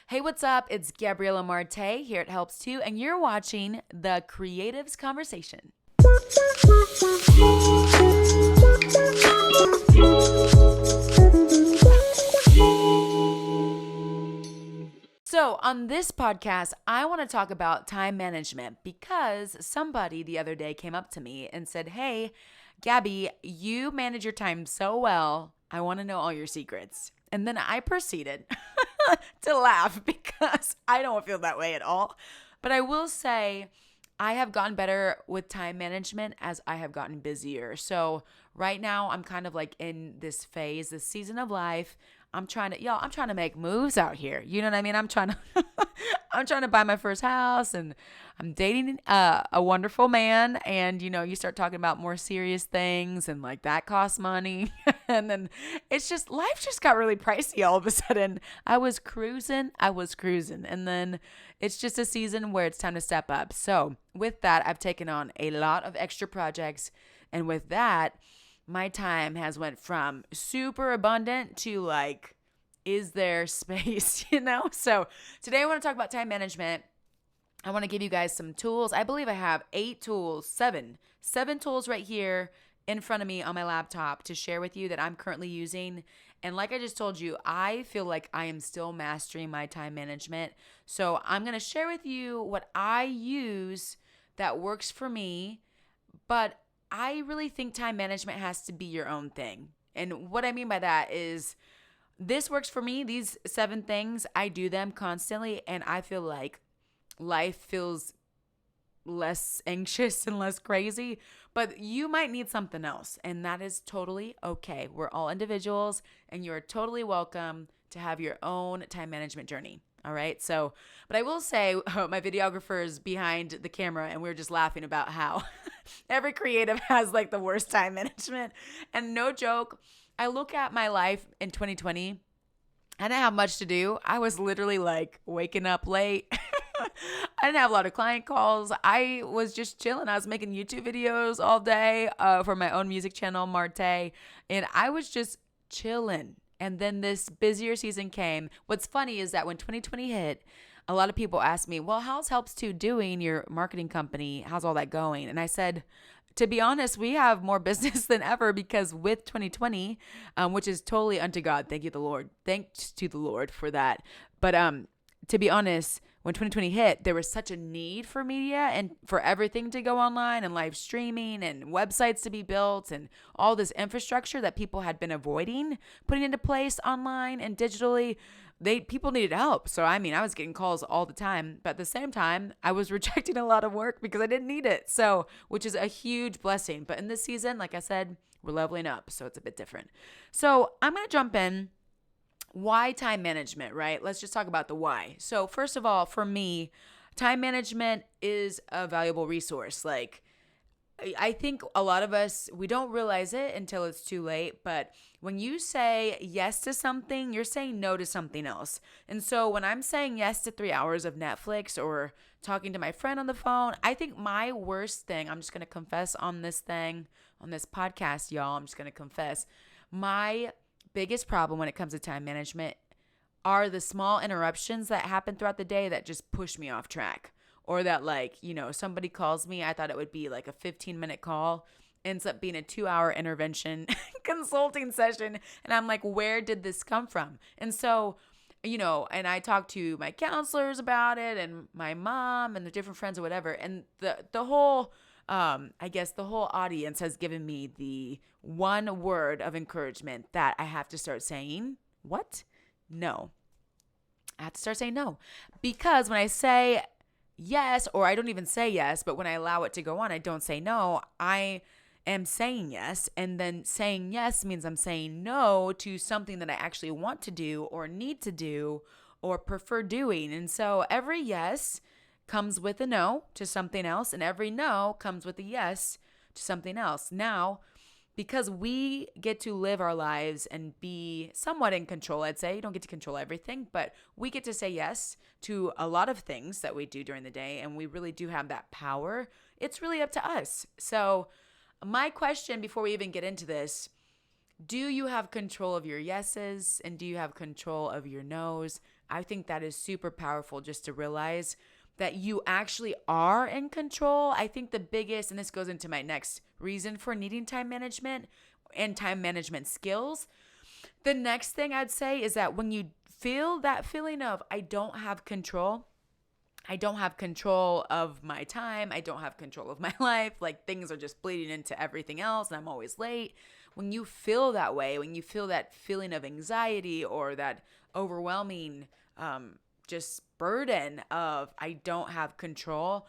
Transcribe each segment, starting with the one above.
Hey, what's up? It's Gabriella Martay here at Helps Too, and you're watching The Creatives Conversation. So, on this podcast, I want to talk about time management because somebody the other day came up to me and said, "Hey, Gabby, you manage your time so well. I want to know all your secrets." And then I proceeded to laugh because I don't feel that way at all. But I will say, I have gotten better with time management as I have gotten busier. So right now I'm kind of like in this phase, this season of life. I'm trying to make moves out here. You know what I mean? I'm trying to buy my first house, and I'm dating a wonderful man. And you start talking about more serious things, and like that costs money. And then life just got really pricey all of a sudden. I was cruising, and then it's just a season where it's time to step up. So with that, I've taken on a lot of extra projects, and with that, my time has went from super abundant to like, is there space, So today I want to talk about time management. I want to give you guys some tools. I believe I have 7 tools right here in front of me on my laptop to share with you that I'm currently using. And like I just told you, I feel like I am still mastering my time management. So I'm going to share with you what I use that works for me, but I really think time management has to be your own thing. And what I mean by that is this works for me. These 7 things, I do them constantly, and I feel like life feels less anxious and less crazy, but you might need something else, and that is totally okay. We're all individuals, and you're totally welcome to have your own time management journey. All right. So, but I will say my videographer is behind the camera, and we were just laughing about how every creative has like the worst time management. And no joke, I look at my life in 2020. I didn't have much to do. I was literally like waking up late. I didn't have a lot of client calls. I was just chilling. I was making YouTube videos all day for my own music channel, Martay, and I was just chilling. And then this busier season came. What's funny is that when 2020 hit, a lot of people asked me, "Well, how's Helps Too doing, your marketing company? How's all that going?" And I said, to be honest, we have more business than ever because with 2020, which is totally unto God. Thank you, the Lord. Thanks to the Lord for that. But to be honest, when 2020 hit, there was such a need for media and for everything to go online and live streaming and websites to be built and all this infrastructure that people had been avoiding putting into place online and digitally. People needed help. So, I was getting calls all the time, but at the same time, I was rejecting a lot of work because I didn't need it. So, which is a huge blessing. But in this season, like I said, we're leveling up. So it's a bit different. So I'm going to jump in. Why time management, right? Let's just talk about the why. So first of all, for me, time management is a valuable resource. Like, I think a lot of us, we don't realize it until it's too late. But when you say yes to something, you're saying no to something else. And so when I'm saying yes to 3 hours of Netflix or talking to my friend on the phone, I think my worst thing, I'm just going to confess on this podcast, y'all. I'm just going to confess. My biggest problem when it comes to time management are the small interruptions that happen throughout the day that just push me off track. Or that somebody calls me, I thought it would be like a 15-minute call, ends up being a 2-hour intervention consulting session. And I'm like, where did this come from? And so, and I talked to my counselors about it and my mom and the different friends or whatever. And the whole audience has given me the one word of encouragement that I have to start saying, what? No. I have to start saying no. Because when I say yes, or I don't even say yes, but when I allow it to go on, I don't say no, I am saying yes. And then saying yes means I'm saying no to something that I actually want to do or need to do or prefer doing. And so every yes comes with a no to something else, and every no comes with a yes to something else. Now, because we get to live our lives and be somewhat in control, I'd say. You don't get to control everything, but we get to say yes to a lot of things that we do during the day, and we really do have that power. It's really up to us. So my question before we even get into this, do you have control of your yeses and do you have control of your nos? I think that is super powerful, just to realize that you actually are in control. I think the biggest, and this goes into my next reason for needing time management and time management skills. The next thing I'd say is that when you feel that feeling of, I don't have control, I don't have control of my time, I don't have control of my life, like things are just bleeding into everything else and I'm always late. When you feel that way, when you feel that feeling of anxiety or that overwhelming just burden of, I don't have control,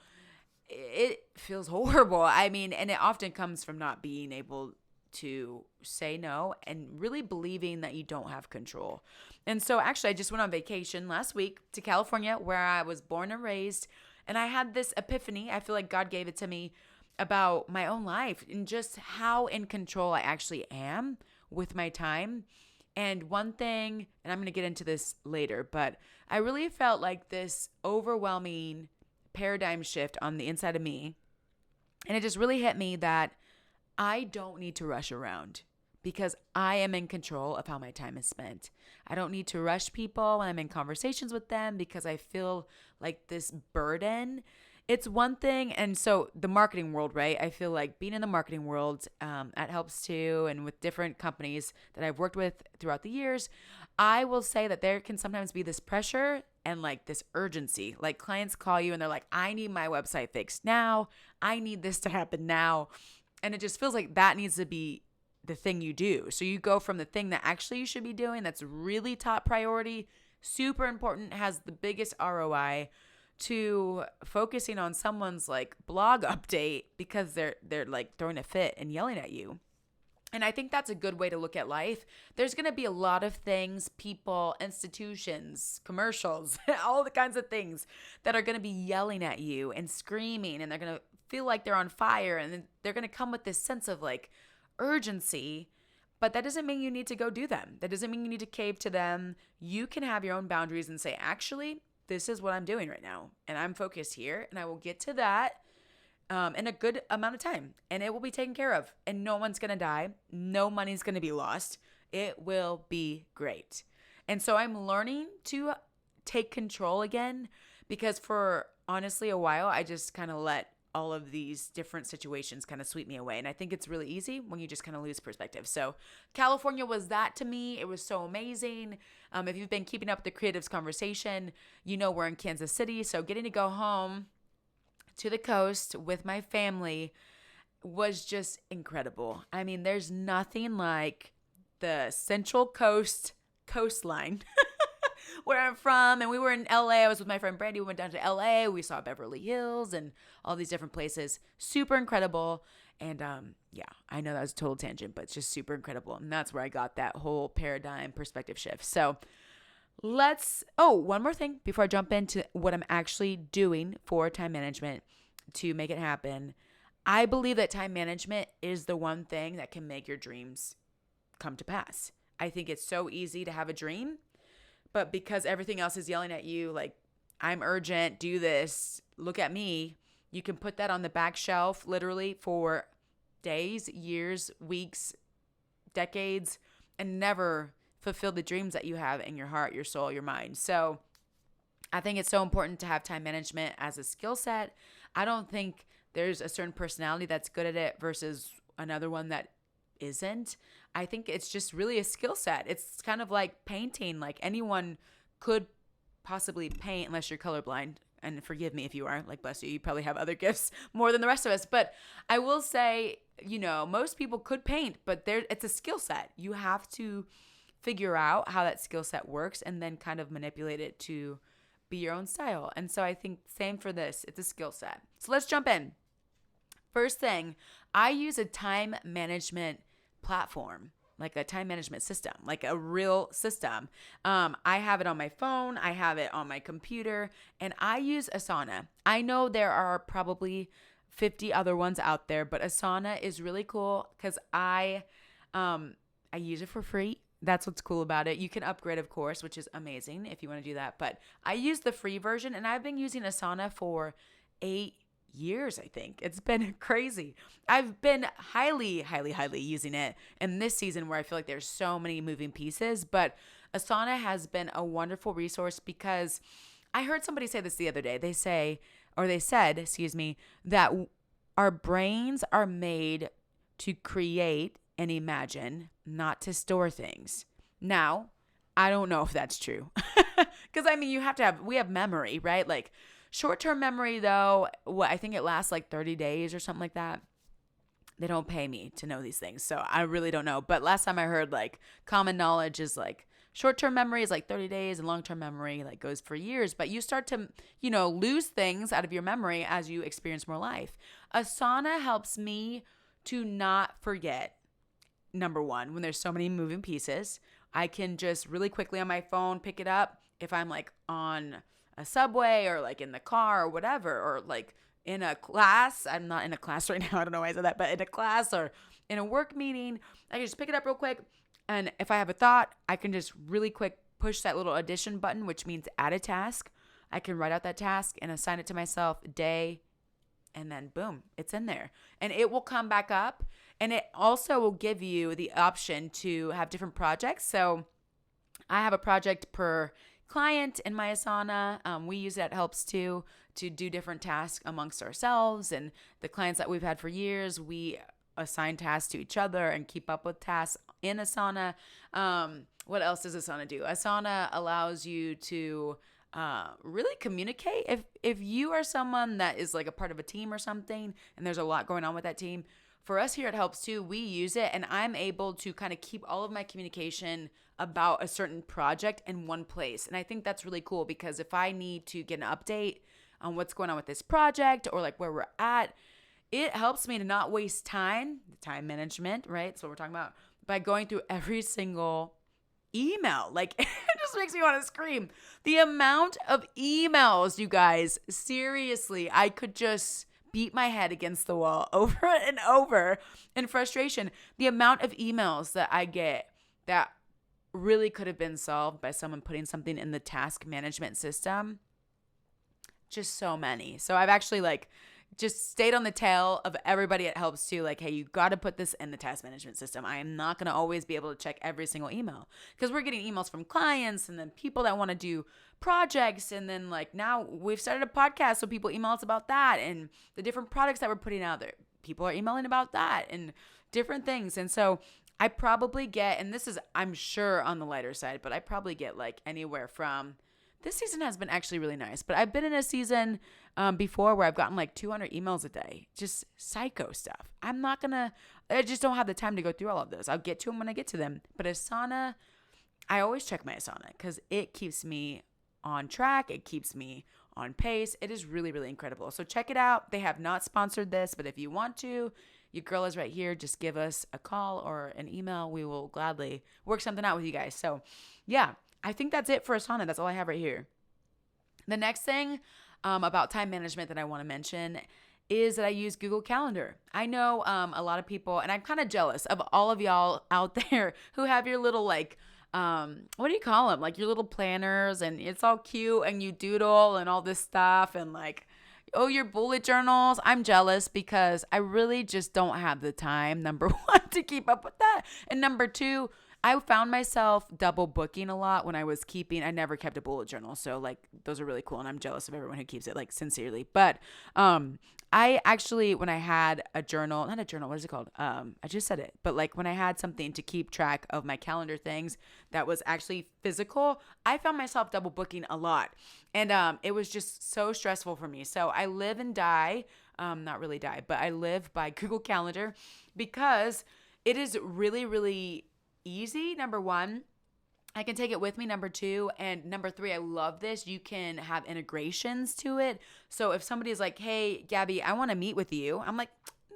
it feels horrible. I mean, and it often comes from not being able to say no and really believing that you don't have control. And so actually, I just went on vacation last week to California, where I was born and raised, and I had this epiphany. I feel like God gave it to me about my own life and just how in control I actually am with my time. And one thing, and I'm going to get into this later, but I really felt like this overwhelming paradigm shift on the inside of me. And it just really hit me that I don't need to rush around because I am in control of how my time is spent. I don't need to rush people when I'm in conversations with them because I feel like this burden. It's one thing, and so the marketing world, right? I feel like being in the marketing world, that helps too, and with different companies that I've worked with throughout the years, I will say that there can sometimes be this pressure and like this urgency. Like clients call you and they're like, I need my website fixed now. I need this to happen now. And it just feels like that needs to be the thing you do. So you go from the thing that actually you should be doing, that's really top priority, super important, has the biggest ROI, to focusing on someone's like blog update because they're like throwing a fit and yelling at you. And I think that's a good way to look at life. There's going to be a lot of things, people, institutions, commercials, all the kinds of things that are going to be yelling at you and screaming, and they're going to feel like they're on fire, and then they're going to come with this sense of like urgency, but that doesn't mean you need to go do them. That doesn't mean you need to cave to them. You can have your own boundaries and say, actually, this is what I'm doing right now, and I'm focused here, and I will get to that in a good amount of time, and it will be taken care of, and no one's going to die. No money's going to be lost. It will be great. And so I'm learning to take control again, because for honestly a while, I just kind of let all of these different situations kind of sweep me away. And I think it's really easy when you just kind of lose perspective. So California was that to me. It was so amazing. If you've been keeping up with the creatives conversation, you know we're in Kansas City. So getting to go home to the coast with my family was just incredible. I mean, there's nothing like the Central Coast coastline where I'm from. And we were in LA. I was with my friend Brandy. We went down to LA. We saw Beverly Hills and all these different places. Super incredible. And yeah, I know that was a total tangent, but it's just super incredible. And that's where I got that whole paradigm perspective shift. So one more thing before I jump into what I'm actually doing for time management to make it happen. I believe that time management is the one thing that can make your dreams come to pass. I think it's so easy to have a dream, but because everything else is yelling at you, like, I'm urgent, do this, look at me, you can put that on the back shelf literally for days, years, weeks, decades, and never fulfill the dreams that you have in your heart, your soul, your mind. So I think it's so important to have time management as a skill set. I don't think there's a certain personality that's good at it versus another one that isn't. I think it's just really a skill set. It's kind of like painting. Like anyone could possibly paint unless you're colorblind. And forgive me if you are, like, bless you. You probably have other gifts more than the rest of us. But I will say, most people could paint, but it's a skill set. You have to figure out how that skill set works and then kind of manipulate it to be your own style. And so I think same for this. It's a skill set. So let's jump in. First thing, I use a time management platform, like a time management system, like a real system. I have it on my phone. I have it on my computer, and I use Asana. I know there are probably 50 other ones out there, but Asana is really cool because I use it for free. That's what's cool about it. You can upgrade, of course, which is amazing if you want to do that. But I use the free version, and I've been using Asana for 8 years, I think. It's been crazy. I've been highly, highly, highly using it in this season where I feel like there's so many moving pieces. But Asana has been a wonderful resource because I heard somebody say this the other day. They said, that our brains are made to create and imagine, not to store things. Now, I don't know if that's true. Because we have memory, right? Like short-term memory though, I think it lasts like 30 days or something like that. They don't pay me to know these things, so I really don't know. But last time I heard, like, common knowledge is like short-term memory is like 30 days and long-term memory like goes for years. But you start to, lose things out of your memory as you experience more life. Asana helps me to not forget. Number one, when there's so many moving pieces, I can just really quickly on my phone pick it up if I'm like on a subway or like in the car or whatever, or like in a class. I'm not in a class right now. I don't know why I said that, but in a class or in a work meeting, I can just pick it up real quick. And if I have a thought, I can just really quick push that little addition button, which means add a task. I can write out that task and assign it to myself day, and then boom, it's in there. And it will come back up. And it also will give you the option to have different projects. So I have a project per client in my Asana. We use it at Helps too, to do different tasks amongst ourselves. And the clients that we've had for years, we assign tasks to each other and keep up with tasks in Asana. What else does Asana do? Asana allows you to really communicate. If you are someone that is like a part of a team or something, and there's a lot going on with that team, for us here at Helps too, we use it, and I'm able to kind of keep all of my communication about a certain project in one place. And I think that's really cool because if I need to get an update on what's going on with this project or like where we're at, it helps me to not waste time management, right? That's what we're talking about, by going through every single email. Like, it just makes me want to scream. The amount of emails, you guys, seriously, I could just beat my head against the wall over and over in frustration. The amount of emails that I get that really could have been solved by someone putting something in the task management system, just so many. So I've actually just stayed on the tail of everybody at Helps too. Like, hey, you got to put this in the task management system. I am not going to always be able to check every single email because we're getting emails from clients and then people that want to do projects. And then now we've started a podcast. So people email us about that and the different products that we're putting out there. People are emailing about that and different things. And so I probably get, and this is, I'm sure on the lighter side, but I probably get anywhere from, this season has been actually really nice, but I've been in a season before where I've gotten 200 emails a day, just psycho stuff. I just don't have the time to go through all of those. I'll get to them when I get to them. But Asana, I always check my Asana because it keeps me on track. It keeps me on pace. It is really, really incredible. So check it out. They have not sponsored this, but if you want to, your girl is right here. Just give us a call or an email. We will gladly work something out with you guys. So yeah, I think that's it for Asana. That's all I have right here. The next thing about time management that I want to mention is that I use Google Calendar. I know a lot of people, and I'm kind of jealous of all of y'all out there who have your little what do you call them? Your little planners, and it's all cute and you doodle and all this stuff and your bullet journals. I'm jealous because I really just don't have the time, number one, to keep up with that. And number two, I found myself double booking a lot when I was I never kept a bullet journal. So those are really cool. And I'm jealous of everyone who keeps it sincerely. But I actually, when I had a journal, not a journal, what is it called? I just said it. But when I had something to keep track of my calendar things that was actually physical, I found myself double booking a lot. And it was just so stressful for me. So I live and die, not really die, but I live by Google Calendar because it is really, really easy. Number one, I can take it with me. Number two, and number three, I love this. You can have integrations to it. So if somebody is like, hey, Gabby, I want to meet with you. I'm like,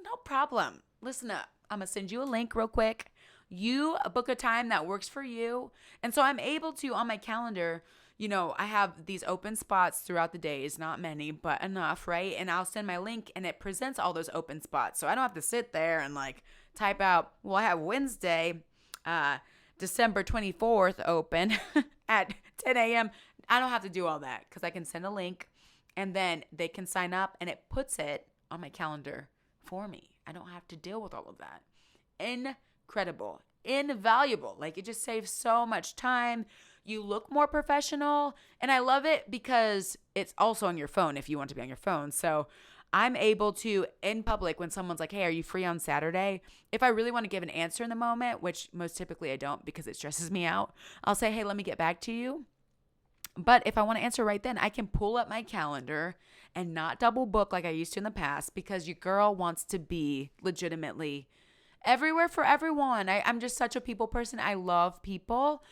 no problem. Listen up. I'm going to send you a link real quick. You book a time that works for you. And so I'm able to, on my calendar, I have these open spots throughout the days, not many, but enough, right? And I'll send my link and it presents all those open spots. So I don't have to sit there and type out, well, I have Wednesday, December 24th open at 10 a.m. I don't have to do all that because I can send a link and then they can sign up and it puts it on my calendar for me. I don't have to deal with all of that. Incredible. invaluable. Like it just saves so much time. You look more professional. And I love it because it's also on your phone if you want to be on your phone. So I'm able to, in public, when someone's like, hey, are you free on Saturday? If I really want to give an answer in the moment, which most typically I don't because it stresses me out, I'll say, hey, let me get back to you. But if I want to answer right then, I can pull up my calendar and not double book like I used to in the past because your girl wants to be legitimately everywhere for everyone. I'm just such a people person. I love people.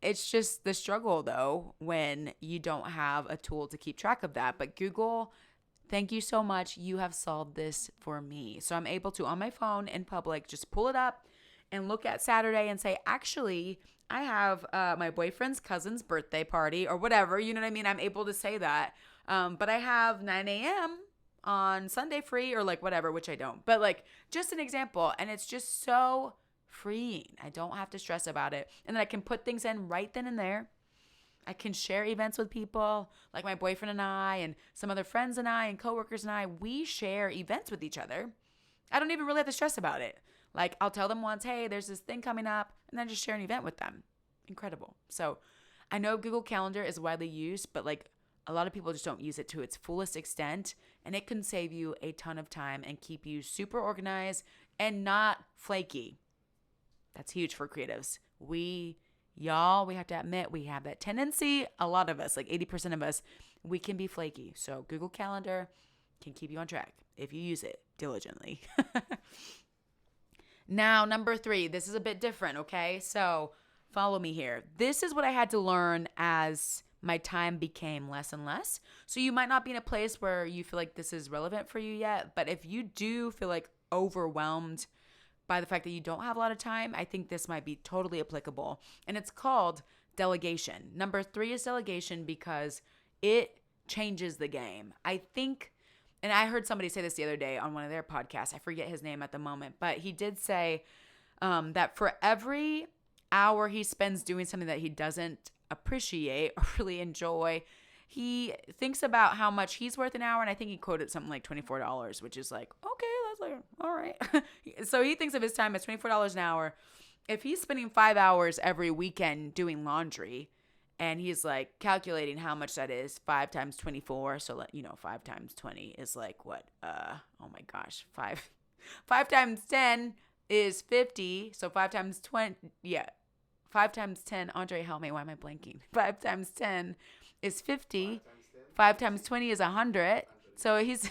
It's just the struggle though when you don't have a tool to keep track of that. But Google, thank you so much. You have solved this for me. So I'm able to, on my phone in public, just pull it up and look at Saturday and say, actually, I have my boyfriend's cousin's birthday party or whatever. You know what I mean? I'm able to say that. But I have 9 a.m. on Sunday free or like whatever, which I don't. But like just an example. And it's just so freeing. I don't have to stress about it. And then I can put things in right then and there. I can share events with people like my boyfriend and I and some other friends and I and coworkers and I. We share events with each other. I don't even really have to stress about it. Like I'll tell them once, hey, there's this thing coming up, and then just share an event with them. Incredible. So I know Google Calendar is widely used, but like a lot of people just don't use it to its fullest extent, and it can save you a ton of time and keep you super organized and not flaky. That's huge for creatives. We have to admit we have that tendency. A lot of us, like 80% of us, we can be flaky. So Google Calendar can keep you on track if you use it diligently. Now, number 3, this is a bit different, okay? So follow me here. This is what I had to learn as my time became less and less. So you might not be in a place where you feel like this is relevant for you yet, but if you do feel like overwhelmed by the fact that you don't have a lot of time, I think this might be totally applicable. And it's called delegation. Number 3 is delegation because it changes the game. I think, and I heard somebody say this the other day on one of their podcasts. I forget his name at the moment, but he did say that for every hour he spends doing something that he doesn't appreciate or really enjoy, he thinks about how much he's worth an hour. And I think he quoted something like $24, which is like, okay, that's like, all right. So he thinks of his time as $24 an hour. If he's spending 5 hours every weekend doing laundry, and he's like calculating how much that is, 5 times 24. So, 5 times 20 is like what? Oh my gosh, 5 times 10 is 50. So 5 times 20, 5 times 10, Andre, help me, why am I blanking? 5 times 10 is 50. 5 times 20 is 100. So he's,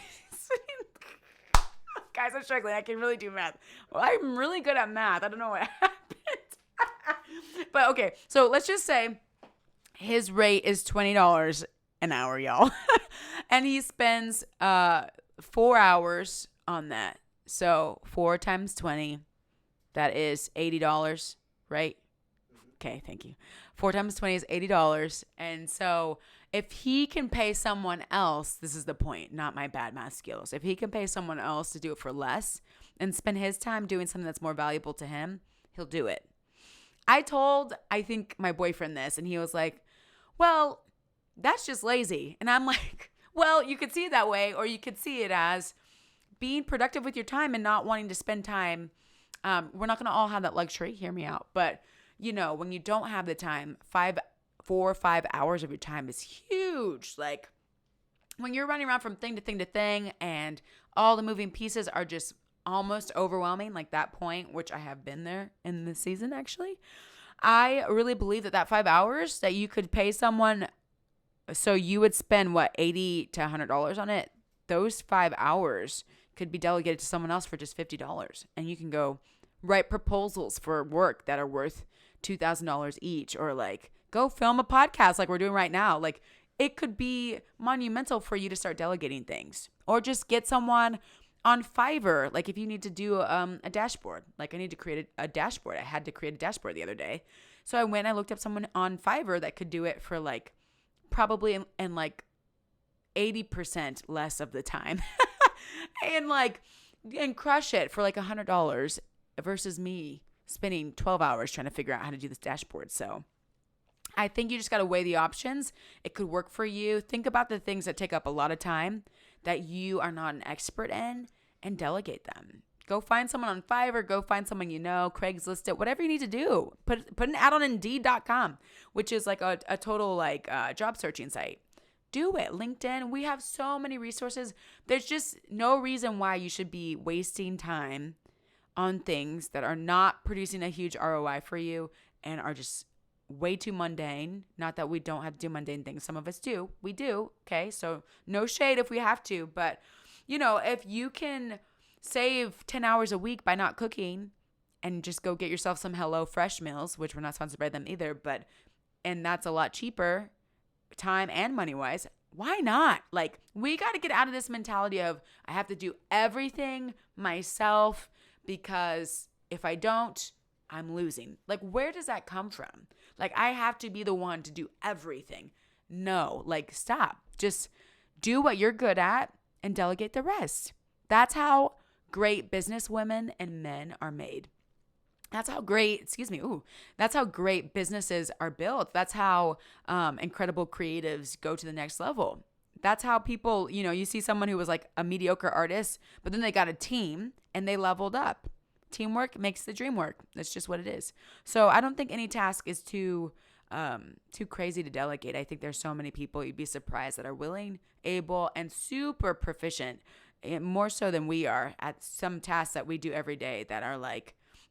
guys, I'm struggling. I can really do math. Well, I'm really good at math. I don't know what happened. But okay, so let's just say his rate is $20 an hour, y'all. And he spends 4 hours on that. So 4 times 20, that is $80, right? Okay, thank you. 4 times 20 is $80. And so if he can pay someone else, this is the point, not my bad math skills. If he can pay someone else to do it for less and spend his time doing something that's more valuable to him, he'll do it. I told, I think, my boyfriend this, and he was like, well, that's just lazy. And I'm like, well, you could see it that way, or you could see it as being productive with your time and not wanting to spend time. We're not going to all have that luxury. Hear me out. But, when you don't have the time, 4 or 5 hours of your time is huge. Like when you're running around from thing to thing to thing and all the moving pieces are just almost overwhelming, like that point, which I have been there in this season, actually. I really believe that 5 hours that you could pay someone, so you would spend $80 to $100 on it. Those 5 hours could be delegated to someone else for just $50, and you can go write proposals for work that are worth $2,000 each, or like go film a podcast like we're doing right now. Like it could be monumental for you to start delegating things, or just get someone on Fiverr. Like if you need to do a dashboard, like I need to create a dashboard. I had to create a dashboard the other day. So I went, I looked up someone on Fiverr that could do it for like probably in like 80% less of the time and crush it for like $100 versus me spending 12 hours trying to figure out how to do this dashboard. So I think you just got to weigh the options. It could work for you. Think about the things that take up a lot of time that you are not an expert in and delegate them. Go find someone on Fiverr, go find someone you know, Craigslist it, whatever you need to do. Put an ad on Indeed.com, which is like a total like job searching site. Do it. LinkedIn, we have so many resources. There's just no reason why you should be wasting time on things that are not producing a huge ROI for you and are just way too mundane. Not that we don't have to do mundane things. Some of us do. We do. Okay. So no shade if we have to. But, if you can save 10 hours a week by not cooking and just go get yourself some Hello Fresh meals, which we're not sponsored by them either, and that's a lot cheaper, time and money wise, why not? Like, we got to get out of this mentality of I have to do everything myself because if I don't, I'm losing. Like, where does that come from? Like, I have to be the one to do everything. No, like, stop. Just do what you're good at and delegate the rest. That's how great business women and men are made. That's how great, that's how great businesses are built. That's how incredible creatives go to the next level. That's how people, you see someone who was like a mediocre artist, but then they got a team and they leveled up. Teamwork makes the dream work. That's just what it is. So I don't think any task is too crazy to delegate. I think there's so many people you'd be surprised that are willing, able, and super proficient, more so than we are, at some tasks that we do every day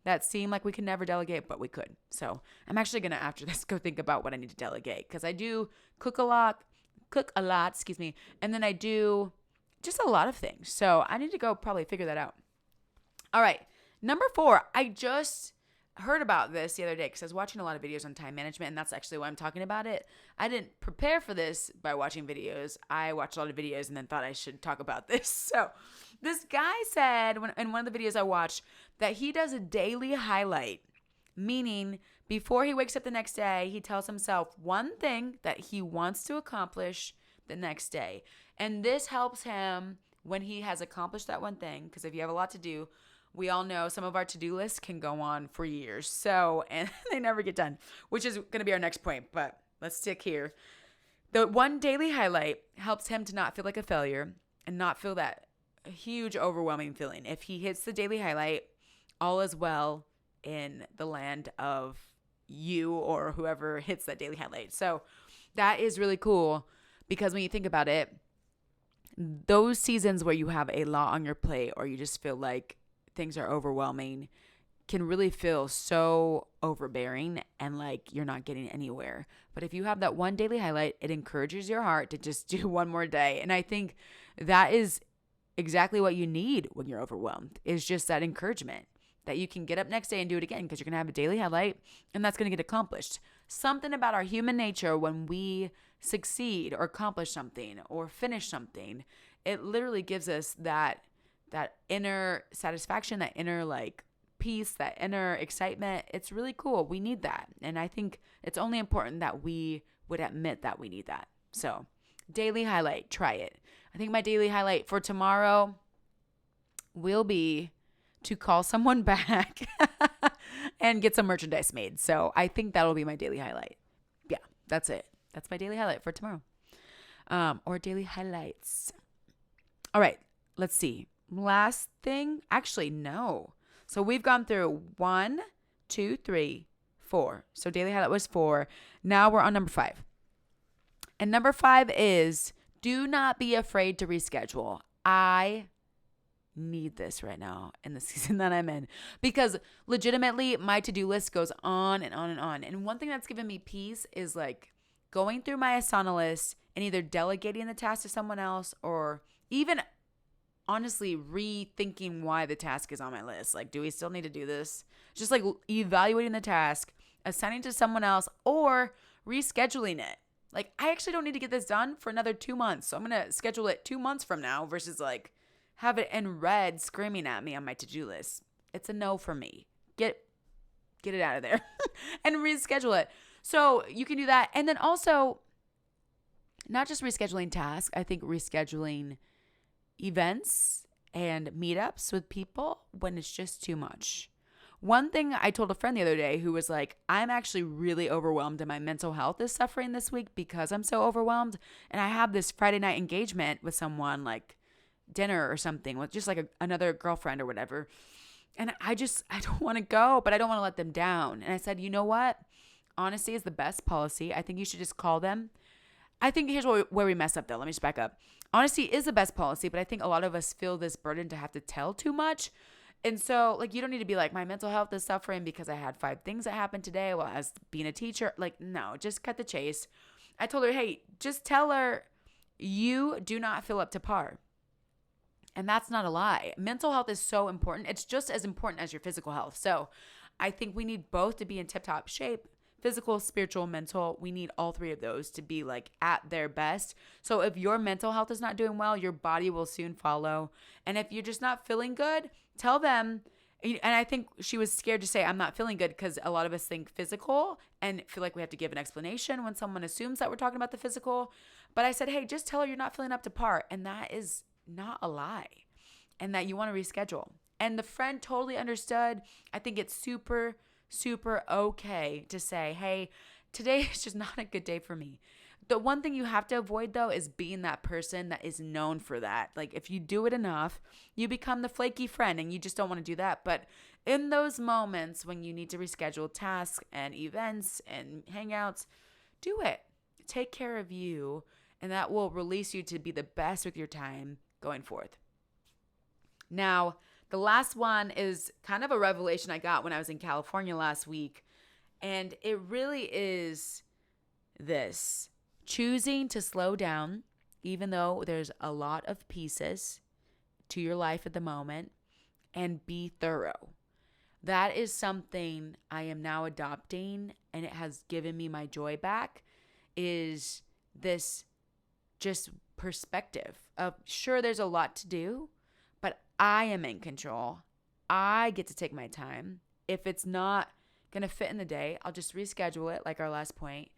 that seem like we can never delegate, but we could. So I'm actually going to, after this, go think about what I need to delegate, because I do cook a lot, and then I do just a lot of things. So I need to go probably figure that out. All right. Number 4, I just heard about this the other day because I was watching a lot of videos on time management, and that's actually why I'm talking about it. I didn't prepare for this by watching videos. I watched a lot of videos and then thought I should talk about this. So this guy said in one of the videos I watched that he does a daily highlight, meaning before he wakes up the next day, he tells himself one thing that he wants to accomplish the next day. And this helps him when he has accomplished that one thing, because if you have a lot to do, we all know some of our to-do lists can go on for years. So, and they never get done, which is going to be our next point, but let's stick here. The one daily highlight helps him to not feel like a failure and not feel that huge, overwhelming feeling. If he hits the daily highlight, all is well in the land of you or whoever hits that daily highlight. So that is really cool, because when you think about it, those seasons where you have a lot on your plate or you just feel like things are overwhelming can really feel so overbearing and like you're not getting anywhere. But if you have that one daily highlight, it encourages your heart to just do one more day. And I think that is exactly what you need when you're overwhelmed, is just that encouragement that you can get up next day and do it again, because you're going to have a daily highlight and that's going to get accomplished. Something about our human nature, when we succeed or accomplish something or finish something, it literally gives us that inner satisfaction, that inner like peace, that inner excitement. It's really cool. We need that. And I think it's only important that we would admit that we need that. So daily highlight, try it. I think my daily highlight for tomorrow will be to call someone back and get some merchandise made. So I think that'll be my daily highlight. Yeah, that's it. That's my daily highlight for tomorrow. Or daily highlights. All right, let's see. Last thing, actually, no. So we've gone through 1, 2, 3, 4. So daily highlight was 4. Now we're on number 5. And number 5 is do not be afraid to reschedule. I need this right now in the season that I'm in, because legitimately my to-do list goes on and on and on. And one thing that's given me peace is like going through my Asana list and either delegating the task to someone else or even honestly rethinking why the task is on my list. Like, do we still need to do this? Just like evaluating the task, assigning to someone else, or rescheduling it. Like, I actually don't need to get this done for another 2 months. So I'm going to schedule it 2 months from now versus like have it in red screaming at me on my to-do list. It's a no for me. Get it out of there and reschedule it. So you can do that. And then also not just rescheduling tasks, I think rescheduling events and meetups with people when it's just too much. One thing I told a friend the other day who was like, I'm actually really overwhelmed and my mental health is suffering this week because I'm so overwhelmed. And I have this Friday night engagement with someone like dinner or something with just like another girlfriend or whatever. And I don't want to go, but I don't want to let them down. And I said, you know what? Honesty is the best policy. I think you should just call them. I think here's where we mess up though. Let me just back up. Honesty is the best policy, but I think a lot of us feel this burden to have to tell too much. And so, like, you don't need to be like, my mental health is suffering because I had 5 things that happened today while I was being a teacher. Like, no, just cut the chase. I told her, hey, just tell her you do not feel up to par. And that's not a lie. Mental health is so important. It's just as important as your physical health. So I think we need both to be in tip-top shape. Physical, spiritual, mental. We need all 3 of those to be like at their best. So if your mental health is not doing well, your body will soon follow. And if you're just not feeling good, tell them. And I think she was scared to say, I'm not feeling good, because a lot of us think physical and feel like we have to give an explanation when someone assumes that we're talking about the physical. But I said, hey, just tell her you're not feeling up to par. And that is not a lie. And that you want to reschedule. And the friend totally understood. I think it's super, super okay to say, hey, today is just not a good day for me. The one thing you have to avoid, though, is being that person that is known for that. Like, if you do it enough, you become the flaky friend, and you just don't want to do that. But in those moments when you need to reschedule tasks and events and hangouts, do it. Take care of you, and that will release you to be the best with your time going forth. Now, the last one is kind of a revelation I got when I was in California last week, and it really is this. Choosing to slow down, even though there's a lot of pieces to your life at the moment, and be thorough. That is something I am now adopting, and it has given me my joy back, is this just perspective of, sure, there's a lot to do, but I am in control. I get to take my time. If it's not going to fit in the day, I'll just reschedule it, like our last point.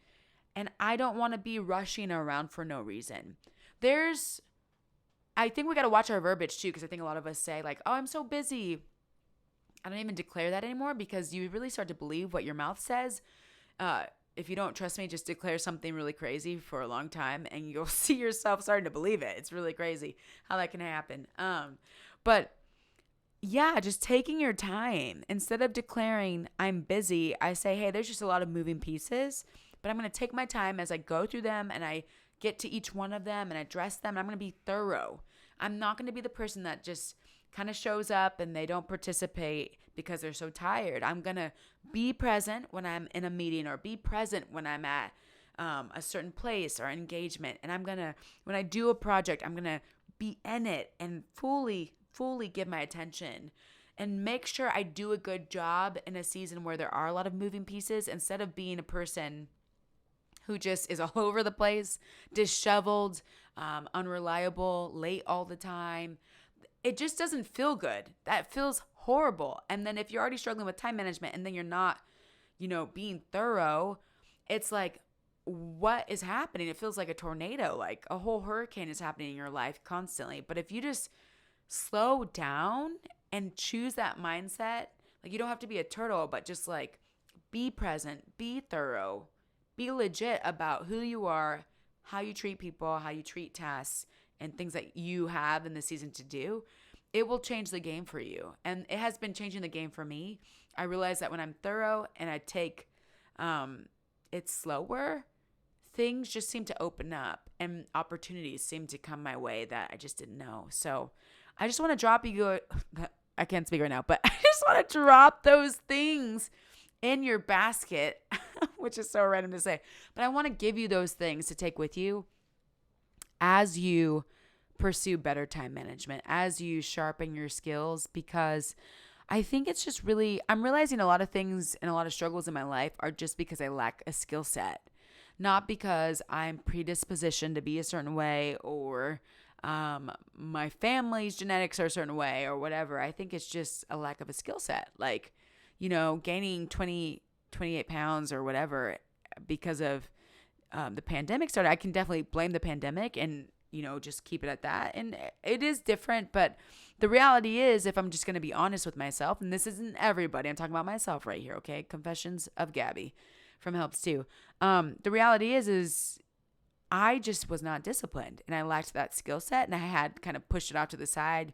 And I don't want to be rushing around for no reason. I think we got to watch our verbiage too, because I think a lot of us say like, oh, I'm so busy. I don't even declare that anymore, because you really start to believe what your mouth says. If you don't trust me, just declare something really crazy for a long time and you'll see yourself starting to believe it. It's really crazy how that can happen. But yeah, just taking your time. Instead of declaring I'm busy, I say, hey, there's just a lot of moving pieces, but I'm going to take my time as I go through them and I get to each one of them and address them. And I'm going to be thorough. I'm not going to be the person that just kind of shows up and they don't participate because they're so tired. I'm going to be present when I'm in a meeting, or be present when I'm at a certain place or engagement. And when I do a project, I'm going to be in it and fully give my attention and make sure I do a good job in a season where there are a lot of moving pieces, instead of being a person who just is all over the place, disheveled, unreliable, late all the time. It just doesn't feel good. That feels horrible. And then if you're already struggling with time management and then you're not, being thorough, it's like, what is happening? It feels like a tornado, like a whole hurricane is happening in your life constantly. But if you just slow down and choose that mindset, like, you don't have to be a turtle, but just like be present, be thorough, be legit about who you are, how you treat people, how you treat tasks, and things that you have in the season to do. It will change the game for you. And it has been changing the game for me. I realize that when I'm thorough and I take it slower, things just seem to open up and opportunities seem to come my way that I just didn't know. So I just want to drop you. I can't speak right now, but I just want to drop those things in your basket, which is so random to say. But I want to give you those things to take with you as you pursue better time management, as you sharpen your skills, because I think it's just really, I'm realizing a lot of things and a lot of struggles in my life are just because I lack a skill set, not because I'm predispositioned to be a certain way, or my family's genetics are a certain way, or whatever. I think it's just a lack of a skill set. Like, gaining 28 pounds or whatever because of the pandemic started. I can definitely blame the pandemic and, just keep it at that. And it is different, but the reality is, if I'm just going to be honest with myself, and this isn't everybody, I'm talking about myself right here, okay? Confessions of Gabby from Helps Too. The reality is I just was not disciplined, and I lacked that skill set, and I had kind of pushed it off to the side.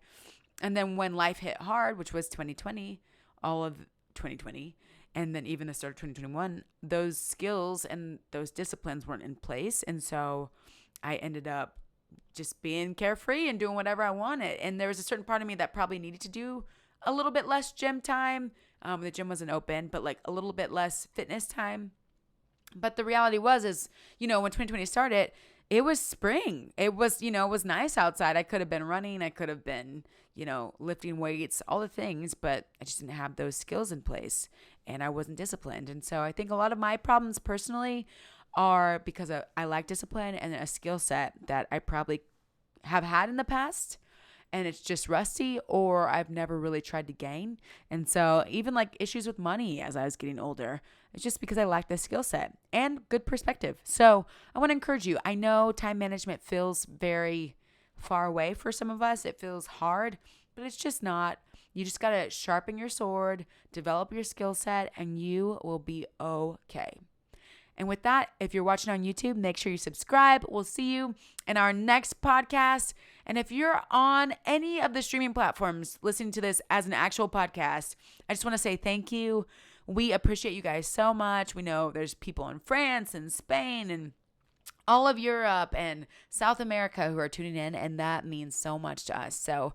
And then when life hit hard, which was 2020, all of 2020, and then even the start of 2021, those skills and those disciplines weren't in place. And so I ended up just being carefree and doing whatever I wanted. And there was a certain part of me that probably needed to do a little bit less gym time. The gym wasn't open, but like a little bit less fitness time. But the reality is, when 2020 started, it was spring. It was, it was nice outside. I could have been running. I could have been, lifting weights, all the things, but I just didn't have those skills in place and I wasn't disciplined. And so I think a lot of my problems personally are because I lack discipline and a skill set that I probably have had in the past, and it's just rusty, or I've never really tried to gain. And so even like issues with money as I was getting older, it's just because I lack this skill set and good perspective. So I want to encourage you. I know time management feels very far away for some of us. It feels hard, but it's just not. You just got to sharpen your sword, develop your skill set, and you will be okay. And with that, if you're watching on YouTube, make sure you subscribe. We'll see you in our next podcast. And if you're on any of the streaming platforms listening to this as an actual podcast, I just want to say thank you. We appreciate you guys so much. We know there's people in France and Spain and all of Europe and South America who are tuning in, and that means so much to us. So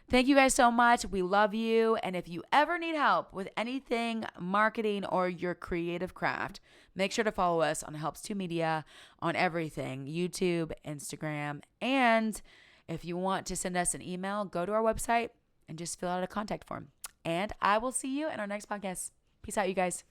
thank you guys so much. We love you. And if you ever need help with anything marketing or your creative craft, make sure to follow us on Helps2 Media on everything, YouTube, Instagram. And if you want to send us an email, go to our website and just fill out a contact form. And I will see you in our next podcast. Peace out, you guys.